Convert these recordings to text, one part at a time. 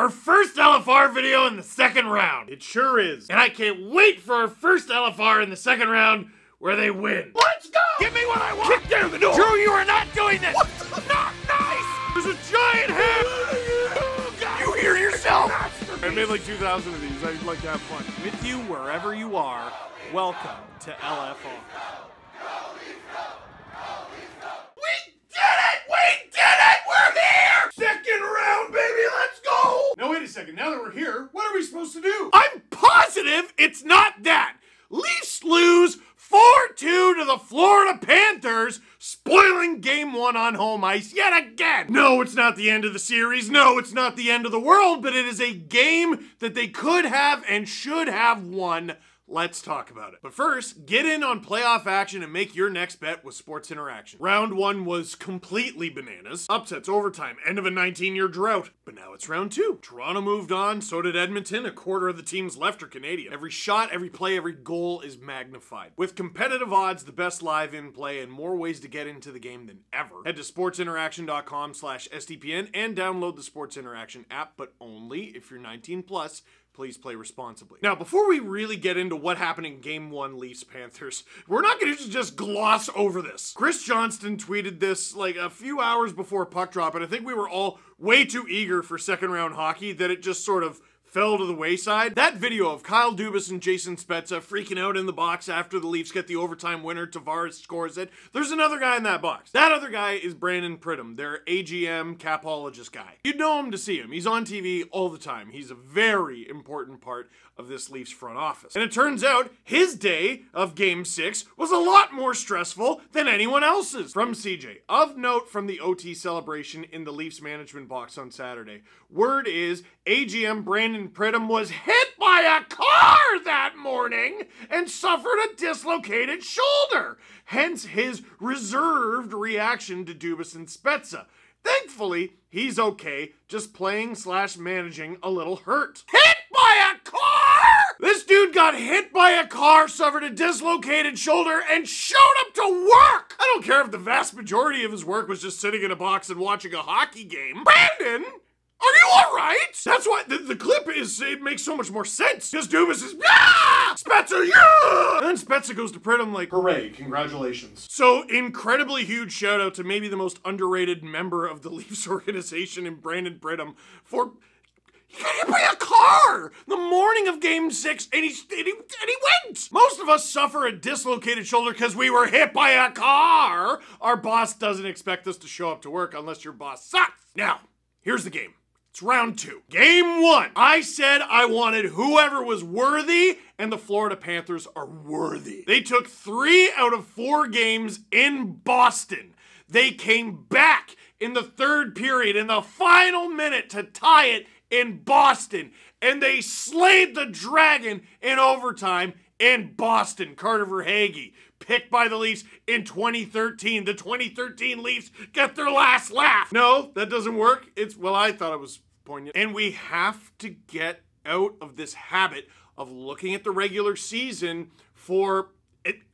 our first LFR video in the second round. It sure is. And I can't wait for our first LFR in the second round where they win. Let's go! Give me what I want! Kick down the door! Drew, you are not doing this! What? Not nice! There's a giant head! You hear yourself! I made like 2,000 of these. I'd like to have fun. With you wherever you are, welcome to LFR. We're here! Second round, baby, let's go! Now wait a second, now that we're here, what are we supposed to do? I'm positive it's not that! Leafs lose 4-2 to the Florida Panthers, spoiling game 1 on home ice yet again! No, it's not the end of the series, no, it's not the end of the world, but it is a game that they could have and should have won. Let's talk about it. But first, get in on playoff action and make your next bet with Sports Interaction. Round 1 was completely bananas. Upsets, overtime, end of a 19-year drought. But now it's round 2. Toronto moved on, so did Edmonton. A quarter of the teams left are Canadian. Every shot, every play, every goal is magnified. With competitive odds, the best live in play, and more ways to get into the game than ever, head to sportsinteraction.com/SDPN and download the Sports Interaction app, but only if you're 19 plus. Please play responsibly. Now, before we really get into what happened in Game 1 Leafs-Panthers, we're not going to just gloss over this. Chris Johnston tweeted this like a few hours before puck drop, and I think we were all way too eager for second round hockey that it just sort of fell to the wayside. That video of Kyle Dubas and Jason Spezza freaking out in the box after the Leafs get the overtime winner, Tavares scores it. There's another guy in that box. That other guy is Brandon Pridham, their AGM capologist guy. You'd know him to see him. He's on TV all the time. He's a very important part of this Leafs front office. And it turns out his day of Game 6 was a lot more stressful than anyone else's. From CJ, of note from the OT celebration in the Leafs management box on Saturday, word is AGM Brandon Pridham was hit by a car that morning and suffered a dislocated shoulder. Hence his reserved reaction to Dubas and Spezza. Thankfully, he's okay, just playing/managing a little hurt. Hit by a car? This dude got hit by a car, suffered a dislocated shoulder, and showed up to work! I don't care if the vast majority of his work was just sitting in a box and watching a hockey game. Brandon! Are you alright? That's why the clip is, it makes so much more sense. Because Dubas is, yeah! Spezza, yeah! And then Spezza goes to Pridham like, hooray, congratulations. So, incredibly huge shout out to maybe the most underrated member of the Leafs organization in Brandon Pridham for, he got hit by a car the morning of Game 6 and he went. Most of us suffer a dislocated shoulder because we were hit by a car. Our boss doesn't expect us to show up to work unless your boss sucks. Now, here's the game. It's round 2. Game 1. I said I wanted whoever was worthy, and the Florida Panthers are worthy. They took 3 out of 4 games in Boston. They came back in the third period, in the final minute, to tie it in Boston. And they slayed the Dragon in overtime in Boston. Carter Verhaeghe, picked by the Leafs in 2013. The 2013 Leafs get their last laugh. No, that doesn't work. Well, I thought it was poignant. And we have to get out of this habit of looking at the regular season for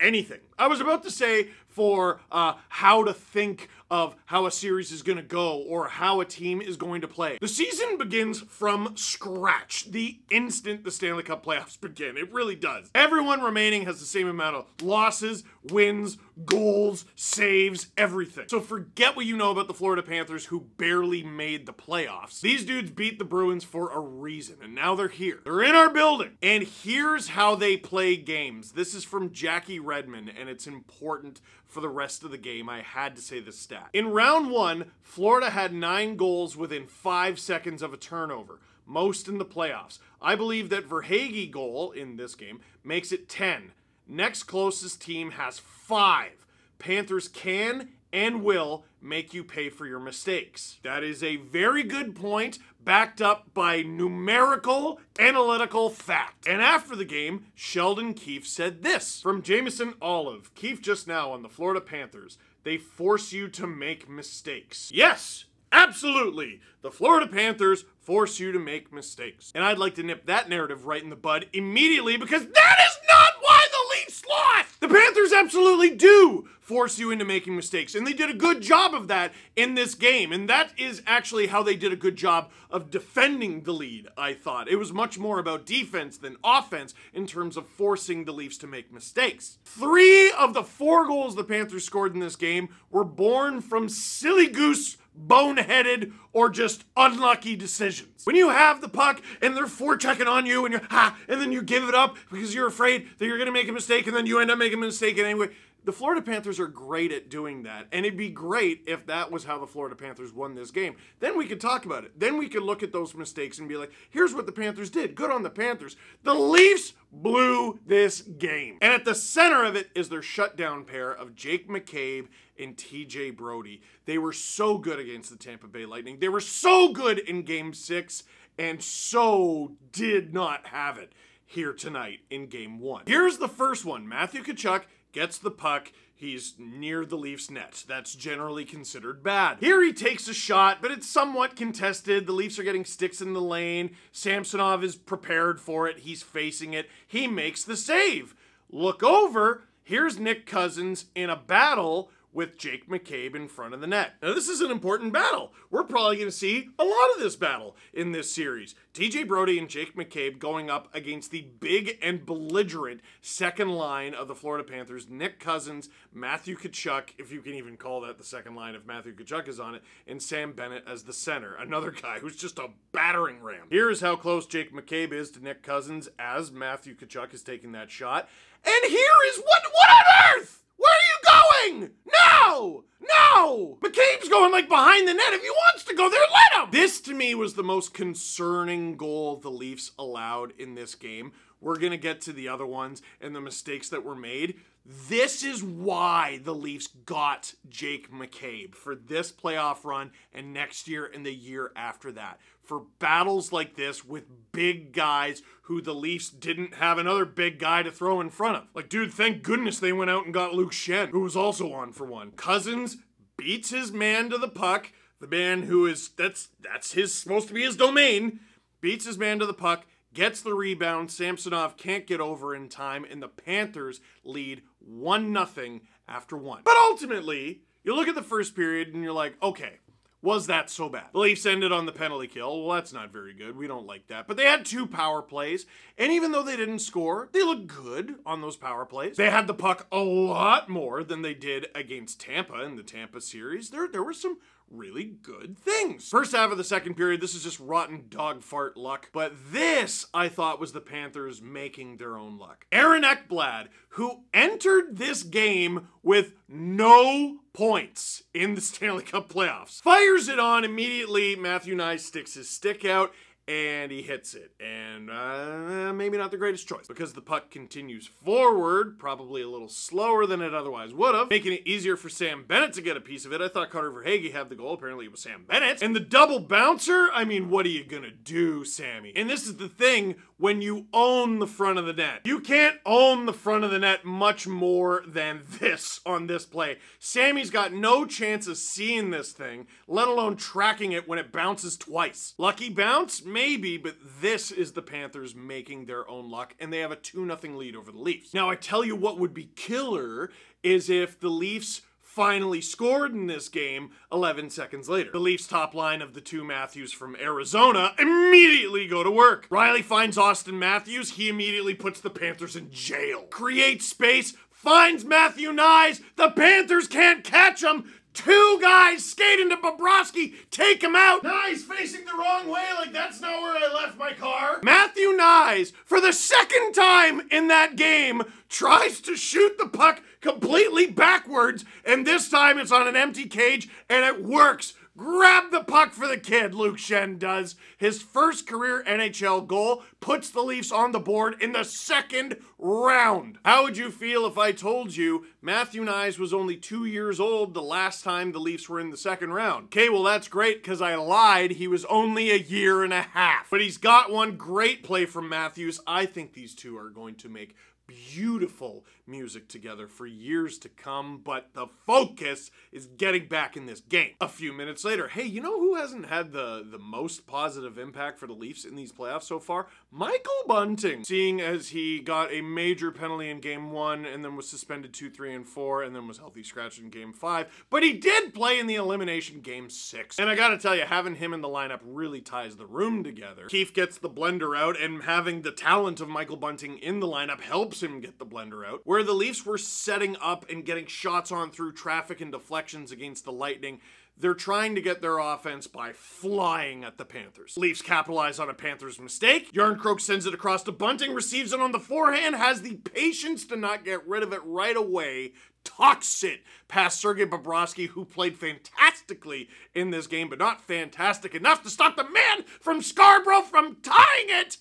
anything. I was about to say for how to think of how a series is going to go or how a team is going to play. The season begins from scratch the instant the Stanley Cup playoffs begin. It really does. Everyone remaining has the same amount of losses, wins, goals, saves, everything. So forget what you know about the Florida Panthers who barely made the playoffs. These dudes beat the Bruins for a reason, and now they're here. They're in our building. And here's how they play games. This is from Jackie Redmond, and it's important for the rest of the game. I had to say this stat. In round 1, Florida had 9 goals within 5 seconds of a turnover, most in the playoffs. I believe that Verhaeghe goal in this game makes it 10. Next closest team has 5. Panthers can and will make you pay for your mistakes. That is a very good point, backed up by numerical, analytical fact. And after the game, Sheldon Keefe said this. From Jameson Olive, Keefe just now on the Florida Panthers, they force you to make mistakes. Yes, absolutely. The Florida Panthers force you to make mistakes. And I'd like to nip that narrative right in the bud immediately because that is not why the Leafs lost! The Panthers absolutely do force you into making mistakes. And they did a good job of that in this game. And that is actually how they did a good job of defending the lead, I thought. It was much more about defense than offense in terms of forcing the Leafs to make mistakes. 3 of the 4 goals the Panthers scored in this game were born from silly goose, boneheaded, or just unlucky decisions. When you have the puck and they're forechecking on you and you're and then you give it up because you're afraid that you're gonna make a mistake and then you end up making a mistake anyway. The Florida Panthers are great at doing that, and it'd be great if that was how the Florida Panthers won this game. Then we could talk about it. Then we could look at those mistakes and be like, here's what the Panthers did. Good on the Panthers. The Leafs blew this game. And at the center of it is their shutdown pair of Jake McCabe and TJ Brodie. They were so good against the Tampa Bay Lightning. They were so good in Game 6, and so did not have it here tonight in Game 1. Here's the first one. Matthew Tkachuk gets the puck. He's near the Leafs net. That's generally considered bad. Here he takes a shot, but it's somewhat contested. The Leafs are getting sticks in the lane. Samsonov is prepared for it. He's facing it. He makes the save. Look over. Here's Nick Cousins in a battle with Jake McCabe in front of the net. Now, this is an important battle. We're probably going to see a lot of this battle in this series. TJ Brodie and Jake McCabe going up against the big and belligerent second line of the Florida Panthers. Nick Cousins, Matthew Tkachuk, if you can even call that the second line if Matthew Tkachuk is on it, and Sam Bennett as the center, another guy who's just a battering ram. Here's how close Jake McCabe is to Nick Cousins as Matthew Tkachuk is taking that shot. And here is what on earth? Where are you going? No! No! McCabe's going like behind the net. If he wants to go there, let him! This to me was the most concerning goal the Leafs allowed in this game. We're gonna get to the other ones and the mistakes that were made. This is why the Leafs got Jake McCabe for this playoff run and next year and the year after that. For battles like this with big guys who the Leafs didn't have another big guy to throw in front of. Like, dude, thank goodness they went out and got Luke Schenn, who was also on for one. Cousins beats his man to the puck. The man who is, that's supposed to be his domain, beats his man to the puck, gets the rebound. Samsonov can't get over in time, and the Panthers lead 1-0 after 1. But ultimately, you look at the first period and you're like, okay, was that so bad? The Leafs ended on the penalty kill. Well, that's not very good. We don't like that. But they had 2 power plays, and even though they didn't score, they looked good on those power plays. They had the puck a lot more than they did against Tampa in the Tampa series. There were some really good things. First half of the second period, this is just rotten dog fart luck. But this, I thought, was the Panthers making their own luck. Aaron Ekblad, who entered this game with no points in the Stanley Cup playoffs, fires it on immediately. Matthew Knies sticks his stick out and he hits it. And maybe not the greatest choice because the puck continues forward, probably a little slower than it otherwise would have, making it easier for Sam Bennett to get a piece of it. I thought Carter Verhaeghe had the goal. Apparently it was Sam Bennett. And the double bouncer, I mean, what are you gonna do, Sammy? And this is the thing when you own the front of the net. You can't own the front of the net much more than this on this play. Sammy's got no chance of seeing this thing, let alone tracking it when it bounces twice. Lucky bounce? Maybe, but this is the Panthers making their own luck, and they have a 2-0 lead over the Leafs. Now, I tell you what would be killer is if the Leafs finally scored in this game 11 seconds later. The Leafs top line of the 2 Matthews from Arizona immediately go to work. Riley finds Austin Matthews. He immediately puts the Panthers in jail. Creates space, finds Matthew Knies. The Panthers can't catch him. 2 guys skate into Bobrovsky, take him out. Knies facing the wrong way, like that's not where I left my car. Matthew Knies, for the second time in that game, tries to shoot the puck completely backwards, and this time it's on an empty cage, and it works. Grab the puck for the kid, Luke Schenn does. His first career NHL goal puts the Leafs on the board in the second round. How would you feel if I told you Matthew Knies was only 2 years old the last time the Leafs were in the second round? Okay, well that's great because I lied. He was only a year and a half. But he's got one great play from Matthews. I think these two are going to make beautiful music together for years to come, but the focus is getting back in this game. A few minutes later, hey, you know who hasn't had the most positive impact for the Leafs in these playoffs so far? Michael Bunting, seeing as he got a major penalty in game 1 and then was suspended 2, 3, and 4 and then was healthy scratched in game 5, but he did play in the elimination game 6. And I gotta tell you, having him in the lineup really ties the room together. Keefe gets the blender out, and having the talent of Michael Bunting in the lineup helps him get the blender out. Where the Leafs were setting up and getting shots on through traffic and deflections against the Lightning, they're trying to get their offense by flying at the Panthers. Leafs capitalize on a Panthers mistake. Järnkrok sends it across to Bunting, receives it on the forehand, has the patience to not get rid of it right away, tucks it past Sergei Bobrovsky, who played fantastically in this game, but not fantastic enough to stop the man from Scarborough from tying it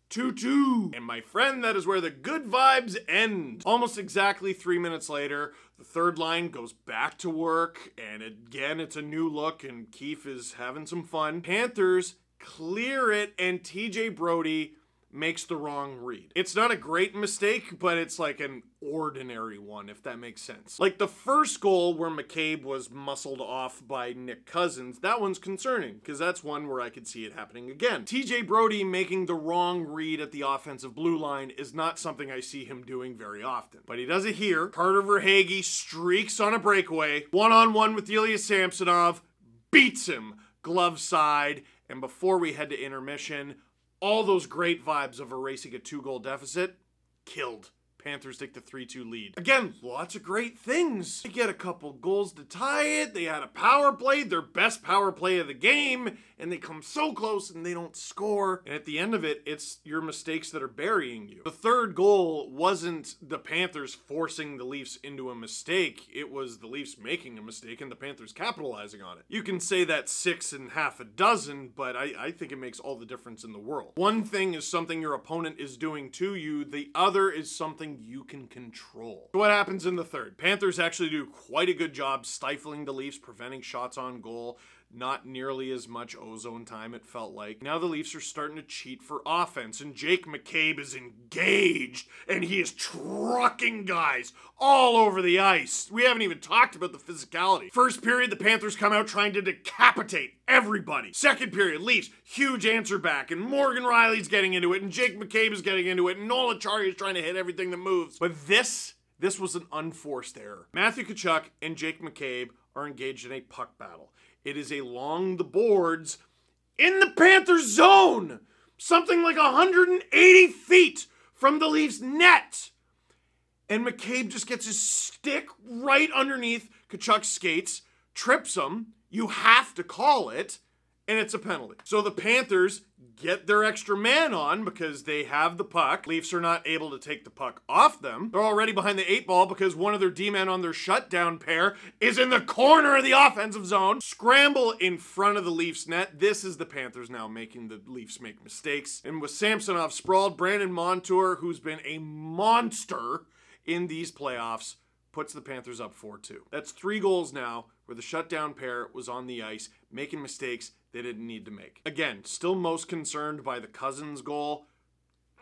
2-2. And my friend, that is where the good vibes end. Almost exactly 3 minutes later, the third line goes back to work, and again, it's a new look, and Keefe is having some fun. Panthers clear it, and TJ Brodie makes the wrong read. It's not a great mistake, but it's like an ordinary one, if that makes sense. Like the first goal where McCabe was muscled off by Nick Cousins, that one's concerning, because that's one where I could see it happening again. TJ Brodie making the wrong read at the offensive blue line is not something I see him doing very often. But he does it here. Carter Verhaeghe streaks on a breakaway, one-on-one with Ilya Samsonov, beats him glove side, and before we head to intermission, all those great vibes of erasing a 2-goal deficit, killed. Panthers take the 3-2 lead. Again, lots of great things. They get a couple goals to tie it. They had a power play, their best power play of the game, and they come so close and they don't score. And at the end of it, it's your mistakes that are burying you. The third goal wasn't the Panthers forcing the Leafs into a mistake. It was the Leafs making a mistake and the Panthers capitalizing on it. You can say that's 6 and half a dozen, but I think it makes all the difference in the world. One thing is something your opponent is doing to you. The other is something you can control. So what happens in the third? Panthers actually do quite a good job stifling the Leafs, preventing shots on goal. Not nearly as much ozone time, it felt like. Now the Leafs are starting to cheat for offense, and Jake McCabe is engaged, and he is trucking guys all over the ice. We haven't even talked about the physicality. First period, the Panthers come out trying to decapitate everybody. Second period, Leafs, huge answer back, and Morgan Riley's getting into it, and Jake McCabe is getting into it, and Noel Acciari is trying to hit everything that moves. But this was an unforced error. Matthew Tkachuk and Jake McCabe are engaged in a puck battle. It is along the boards in the Panthers zone, something like 180 feet from the Leafs net. And McCabe just gets his stick right underneath Tkachuk's skates, trips him. You have to call it, and it's a penalty. So the Panthers get their extra man on because they have the puck. Leafs are not able to take the puck off them. They're already behind the 8 ball because one of their D-men on their shutdown pair is in the corner of the offensive zone. Scramble in front of the Leafs net. This is the Panthers now making the Leafs make mistakes. And with Samsonov sprawled, Brandon Montour, who's been a monster in these playoffs, puts the Panthers up 4-2. That's 3 goals now where the shutdown pair was on the ice, making mistakes they didn't need to make. Again, still most concerned by the Cousins goal.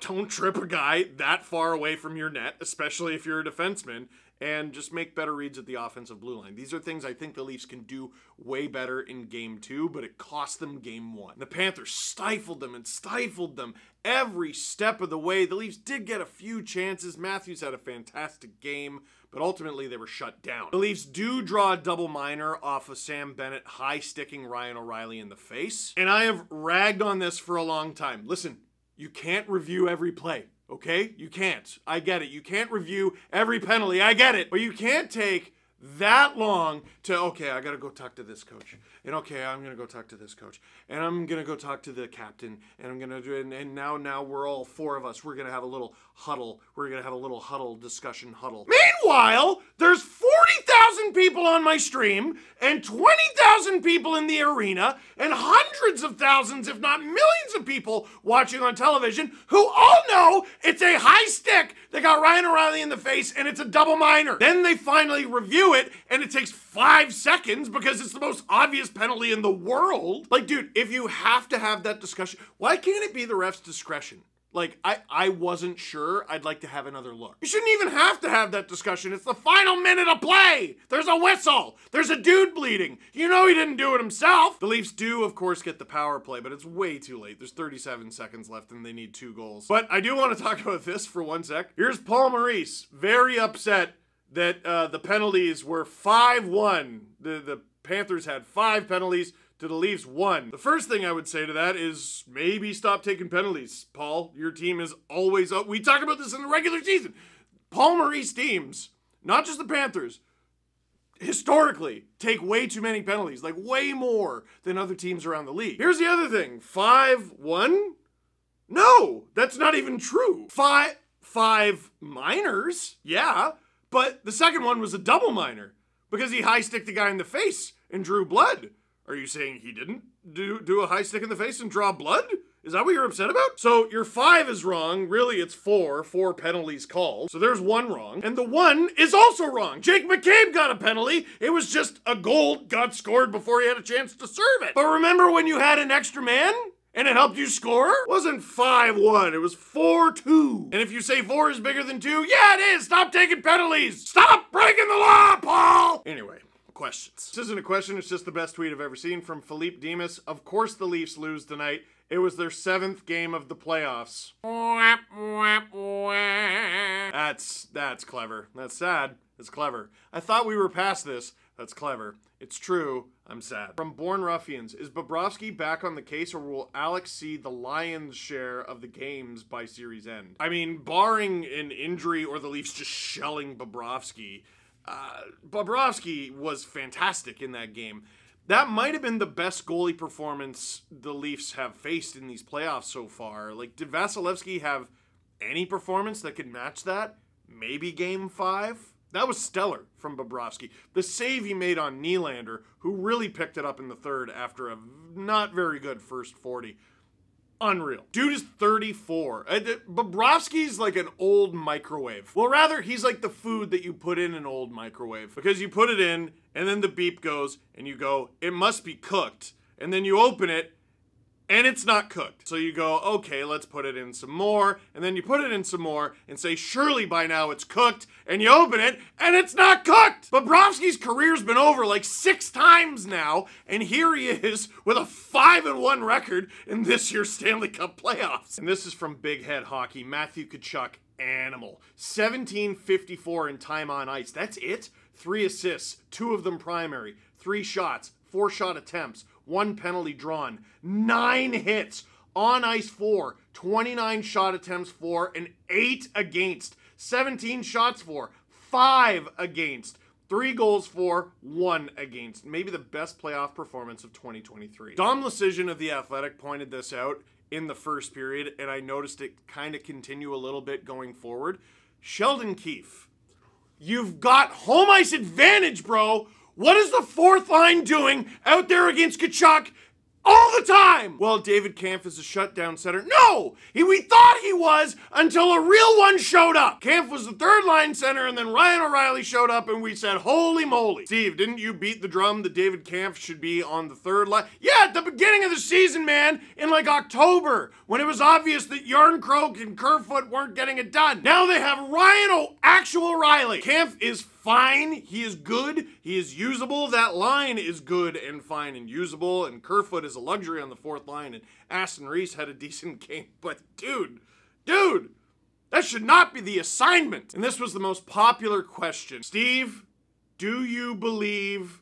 Don't trip a guy that far away from your net, especially if you're a defenseman, and just make better reads at the offensive blue line. These are things I think the Leafs can do way better in game 2, but it cost them game 1. The Panthers stifled them and stifled them every step of the way. The Leafs did get a few chances. Matthews had a fantastic game, but ultimately they were shut down. The Leafs do draw a double minor off of Sam Bennett high-sticking Ryan O'Reilly in the face, and I have ragged on this for a long time. Listen, you can't review every play. Okay? You can't. I get it. You can't review every penalty. I get it. But you can't take that long to, okay, I gotta go talk to this coach. And okay, I'm gonna go talk to this coach. And I'm gonna go talk to the captain. And I'm gonna do it. And now we're all 4 of us. We're gonna have a little huddle. We're gonna have a little discussion huddle. Meanwhile, there's 40,000 people on my stream and 20,000 people in the arena and hundreds of thousands, if not millions of people watching on television who all know it's a high stick that got Ryan O'Reilly in the face and it's a double minor. Then they finally review it and it takes 5 seconds because it's the most obvious penalty in the world. Like, dude, if you have to have that discussion, why can't it be the ref's discretion? Like, I wasn't sure. I'd like to have another look. You shouldn't even have to have that discussion. It's the final minute of play. There's a whistle. There's a dude bleeding. You know he didn't do it himself. The Leafs do, of course, get the power play, but it's way too late. There's 37 seconds left and they need 2 goals. But I do want to talk about this for 1 sec. Here's Paul Maurice, very upset that the penalties were 5-1. The Panthers had 5 penalties to the Leafs 1. The first thing I would say to that is maybe stop taking penalties, Paul. Your team is always up. We talk about this in the regular season. Paul Maurice teams, not just the Panthers, historically take way too many penalties, like way more than other teams around the league. Here's the other thing. 5-1? No, that's not even true. 5 minors? Yeah, but the second one was a double minor because he high-sticked the guy in the face and drew blood. Are you saying he didn't do a high stick in the face and draw blood? Is that what you're upset about? So your 5 is wrong. Really, it's 4 penalties called. So there's 1 wrong. And the 1 is also wrong. Jake McCabe got a penalty. It was just a goal got scored before he had a chance to serve it. But remember when you had an extra man? And it helped you score? It wasn't 5-1, it was 4-2. And if you say 4 is bigger than 2, yeah, it is! Stop taking penalties! Stop breaking the law, Paul! Anyway. Questions. This isn't a question, it's just the best tweet I've ever seen from Philippe Demas. Of course the Leafs lose tonight. It was their 7th game of the playoffs. That's clever. That's sad. It's clever. I thought we were past this. That's clever. It's true. I'm sad. From Born Ruffians, is Bobrovsky back on the case or will Alex see the Lions' share of the games by series end? I mean, barring an injury or the Leafs just shelling Bobrovsky, Bobrovsky was fantastic in that game. That might have been the best goalie performance the Leafs have faced in these playoffs so far. Like, did Vasilevsky have any performance that could match that? Maybe Game 5? That was stellar from Bobrovsky. The save he made on Nylander, who really picked it up in the third after a not very good first 40. Unreal. Dude is 34. Bobrovsky's like an old microwave. Well, rather, he's like the food that you put in an old microwave. Because you put it in, and then the beep goes, and you go, it must be cooked. And then you open it, and it's not cooked. So you go, okay, let's put it in some more. And then you put it in some more and say, surely by now it's cooked. And you open it and it's not cooked. Bobrovsky's career's been over like 6 times now. And here he is with a 5-1 record in this year's Stanley Cup playoffs. And this is from Big Head Hockey. Matthew Tkachuk, animal. 1754 in time on ice. That's it? 3 assists, 2 of them primary, 3 shots, 4 shot attempts, 1 penalty drawn, 9 hits, on ice 4, 29 shot attempts for, and 8 against, 17 shots for, 5 against, 3 goals for, 1 against. Maybe the best playoff performance of 2023. Dom Lucian of The Athletic pointed this out in the first period, and I noticed it kind of continue a little bit going forward. Sheldon Keefe, you've got home ice advantage, bro. What is the 4th line doing out there against Tkachuk all the time? Well, David Kampf is a shutdown center. No! We thought he was until a real one showed up. Kampf was the 3rd line center, and then Ryan O'Reilly showed up, and we said, holy moly. Steve, didn't you beat the drum that David Kampf should be on the 3rd line? Yeah, at the beginning of the season, man, in like October, when it was obvious that Yarncroke and Kerfoot weren't getting it done. Now they have actual O'Reilly. Kampf is fine. He is good. He is usable. That line is good and fine and usable. And Kerfoot is a luxury on the 4th line. And Aston Reese had a decent game. But dude, that should not be the assignment. And this was the most popular question. Steve, do you believe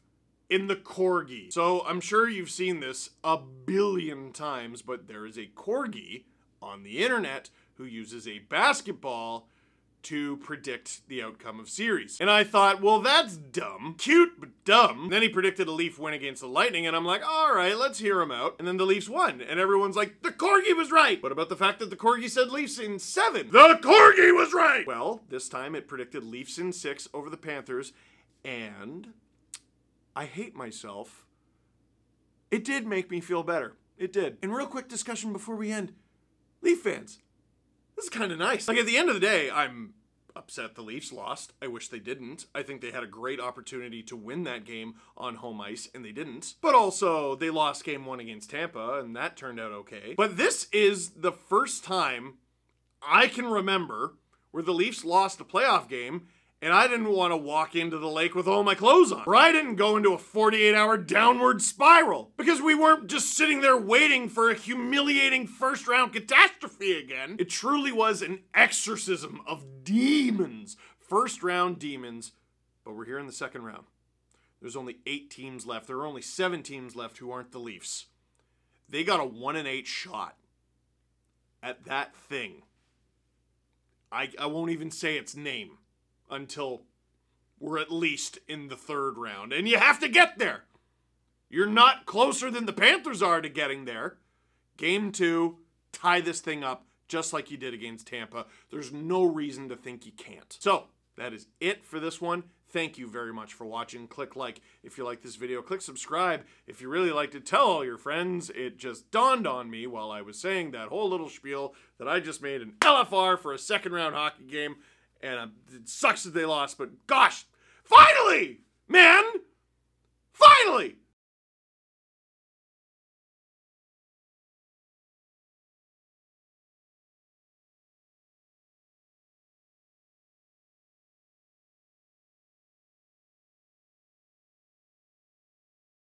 in the corgi? So I'm sure you've seen this a billion times, but there is a corgi on the internet who uses a basketball to predict the outcome of series. And I thought, well, that's dumb. Cute, but dumb. And then he predicted a Leaf win against the Lightning, and I'm like, all right, let's hear him out. And then the Leafs won, and everyone's like, the Corgi was right. What about the fact that the Corgi said Leafs in 7? The Corgi was right! Well, this time it predicted Leafs in 6 over the Panthers, and I hate myself. It did make me feel better. It did. And real quick discussion before we end. Leaf fans, this is kind of nice. Like, at the end of the day, I'm upset the Leafs lost. I wish they didn't. I think they had a great opportunity to win that game on home ice, and they didn't. But also, they lost game 1 against Tampa, and that turned out okay. But this is the first time I can remember where the Leafs lost a playoff game and I didn't want to walk into the lake with all my clothes on. Or I didn't go into a 48-hour downward spiral because we weren't just sitting there waiting for a humiliating first-round catastrophe again. It truly was an exorcism of demons. First-round demons, but we're here in the second round. There's only 8 teams left. There are only 7 teams left who aren't the Leafs. They got a 1-8 shot at that thing. I won't even say its name until we're at least in the third round. And you have to get there. You're not closer than the Panthers are to getting there. Game 2, tie this thing up just like you did against Tampa. There's no reason to think you can't. So, that is it for this one. Thank you very much for watching. Click like if you like this video. Click subscribe if you really liked it. Tell all your friends. It just dawned on me while I was saying that whole little spiel that I just made an LFR for a second round hockey game. And it sucks that they lost, but gosh, finally, man, finally.